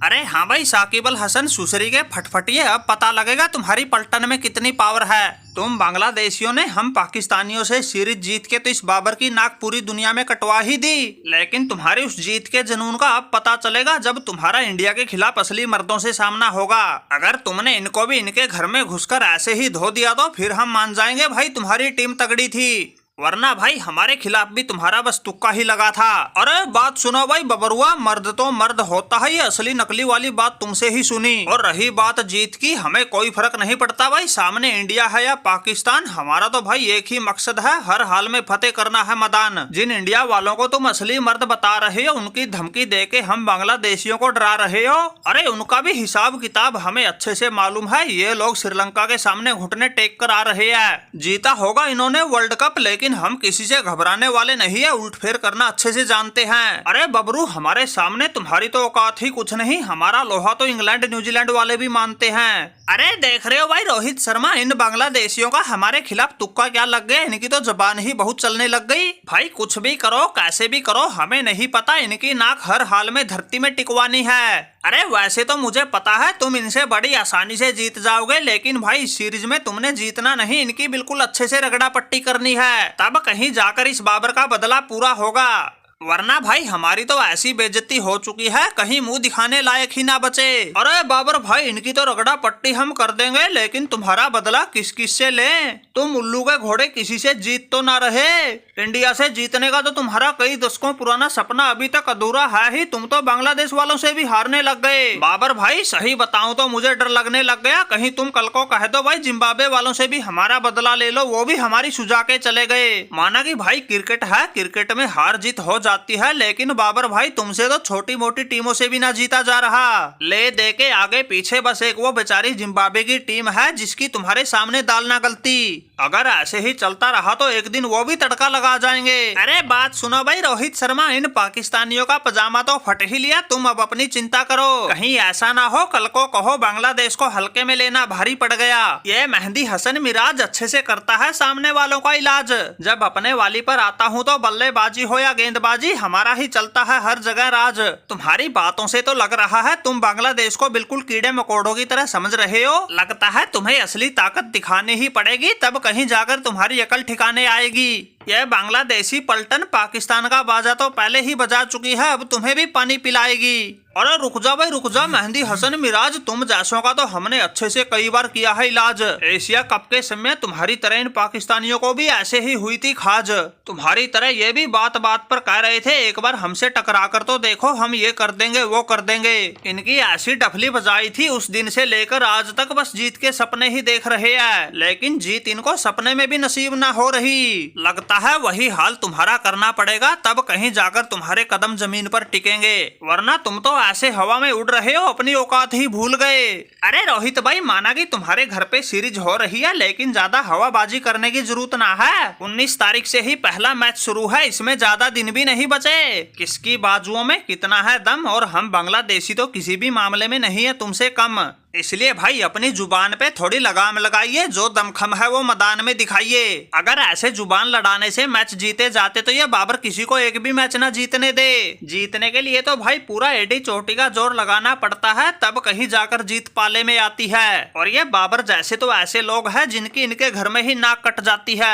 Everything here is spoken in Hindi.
अरे हाँ भाई साकिब अल हसन सुसरी के फटफटिए, अब पता लगेगा तुम्हारी पलटन में कितनी पावर है। तुम बांग्लादेशियों ने हम पाकिस्तानियों से सीरीज जीत के तो इस बाबर की नाक पूरी दुनिया में कटवा ही दी, लेकिन तुम्हारी उस जीत के जुनून का अब पता चलेगा जब तुम्हारा इंडिया के खिलाफ असली मर्दों से सामना होगा। अगर तुमने इनको भी इनके घर में घुसकर ऐसे ही धो दिया तो फिर हम मान जाएंगे भाई तुम्हारी टीम तगड़ी थी, वरना भाई हमारे खिलाफ भी तुम्हारा बस तुक्का ही लगा था। अरे बात सुनो भाई बबरुआ, मर्द तो मर्द होता है, ये असली नकली वाली बात तुमसे ही सुनी। और रही बात जीत की, हमें कोई फर्क नहीं पड़ता भाई, सामने इंडिया है या पाकिस्तान, हमारा तो भाई एक ही मकसद है, हर हाल में फतेह करना है मैदान। जिन इंडिया वालों को तुम असली मर्द बता रहे हो, उनकी धमकी दे के हम बांग्लादेशियों को डरा रहे हो, अरे उनका भी हिसाब किताब हमें अच्छे से मालूम है। ये लोग श्रीलंका के सामने घुटने टेक कर आ रहे हैं। जीता होगा इन्होंने वर्ल्ड कप, लेकिन हम किसी से घबराने वाले नहीं है, उल्ट फेर करना अच्छे से जानते हैं। अरे बबरू, हमारे सामने तुम्हारी तो औकात ही कुछ नहीं, हमारा लोहा तो इंग्लैंड न्यूजीलैंड वाले भी मानते हैं। अरे देख रहे हो भाई रोहित शर्मा, इन बांग्लादेशियों का हमारे खिलाफ तुक्का क्या लग गया, इनकी तो जबान ही बहुत चलने लग गई। भाई कुछ भी करो कैसे भी करो, हमें नहीं पता, इनकी नाक हर हाल में धरती में टिकवानी है। अरे वैसे तो मुझे पता है तुम इनसे बड़ी आसानी से जीत जाओगे, लेकिन भाई सीरीज में तुमने जीतना नहीं, इनकी बिल्कुल अच्छे से रगड़ा पट्टी करनी है, तब कहीं जाकर इस बाबर का बदला पूरा होगा, वरना भाई हमारी तो ऐसी बेइज्जती हो चुकी है कहीं मुंह दिखाने लायक ही ना बचे। अरे बाबर भाई, इनकी तो रगड़ा पट्टी हम कर देंगे, लेकिन तुम्हारा बदला किस किस से लें? तुम उल्लू के घोड़े किसी से जीत तो ना रहे, इंडिया से जीतने का तो तुम्हारा कई दशकों पुराना सपना अभी तक अधूरा है ही, तुम तो बांग्लादेश वालों से भी हारने लग गए। बाबर भाई सही बताऊं तो मुझे डर लगने लग गया, कहीं तुम कल को कह दो भाई जिम्बाब्वे वालों से भी हमारा बदला ले लो, वो भी हमारी सुझा के चले गए। माना कि भाई क्रिकेट है, क्रिकेट में हार जीत हो जाती है, लेकिन बाबर भाई तुमसे तो छोटी मोटी टीमों से भी ना जीता जा रहा, ले दे के आगे पीछे बस एक वो बेचारी जिम्बाब्वे की टीम है जिसकी तुम्हारे सामने दाल ना गलती। अगर ऐसे ही चलता रहा तो एक दिन वो भी तड़का लगा जाएंगे। अरे बात सुनो भाई रोहित शर्मा, इन पाकिस्तानियों का पजामा तो फट ही लिया, तुम अब अपनी चिंता करो, कहीं ऐसा ना हो कल को कहो बांग्लादेश को हल्के में लेना भारी पड़ गया। ये मेहंदी हसन मिराज अच्छे से करता है सामने वालों का इलाज, जब अपने वाली पर आता हूँ तो बल्लेबाजी हो या गेंदबाजी हमारा ही चलता है हर जगह राज। तुम्हारी बातों से तो लग रहा है तुम बांग्लादेश को बिल्कुल कीड़े मकोड़ों की तरह समझ रहे हो, लगता है तुम्हें असली ताकत दिखानी ही पड़ेगी, तब कहीं जाकर तुम्हारी अकल ठिकाने आएगी। यह बांग्लादेशी पलटन पाकिस्तान का बाजा तो पहले ही बजा चुकी है, अब तुम्हें भी पानी पिलाएगी। अरे रुक जा भाई रुक जा मेहंदी हसन मिराज, तुम जैसों का तो हमने अच्छे से कई बार किया है इलाज, एशिया कप के समय तुम्हारी तरह इन पाकिस्तानियों को भी ऐसे ही हुई थी खाज, तुम्हारी तरह ये भी बात बात पर कह रहे थे एक बार हमसे टकरा कर तो देखो, हम ये कर देंगे वो कर देंगे। इनकी ऐसी डफली बजाई थी, उस दिन से लेकर आज तक बस जीत के सपने ही देख रहे हैं, लेकिन जीत इनको सपने में भी नसीब ना हो रही। लगता है वही हाल तुम्हारा करना पड़ेगा, तब कहीं जाकर तुम्हारे कदम जमीन पर टिकेंगे, वरना तुम तो ऐसे हवा में उड़ रहे हो, अपनी औकात ही भूल गए। अरे रोहित भाई, माना कि तुम्हारे घर पे सीरीज हो रही है, लेकिन ज्यादा हवाबाजी करने की जरूरत ना है, 19 तारीख से ही पहला मैच शुरू है, इसमें ज्यादा दिन भी नहीं बचे, किसकी बाजुओं में कितना है दम, और हम बांग्लादेशी तो किसी भी मामले में नहीं है तुमसे कम, इसलिए भाई अपनी जुबान पे थोड़ी लगाम लगाइए, जो दमखम है वो मैदान में दिखाइए। अगर ऐसे जुबान लड़ाने से मैच जीते जाते तो ये बाबर किसी को एक भी मैच ना जीतने दे, जीतने के लिए तो भाई पूरा एडी चोटी का जोर लगाना पड़ता है, तब कहीं जाकर जीत पाले में आती है, और ये बाबर जैसे तो ऐसे लोग हैं जिनकी इनके घर में ही नाक कट जाती है।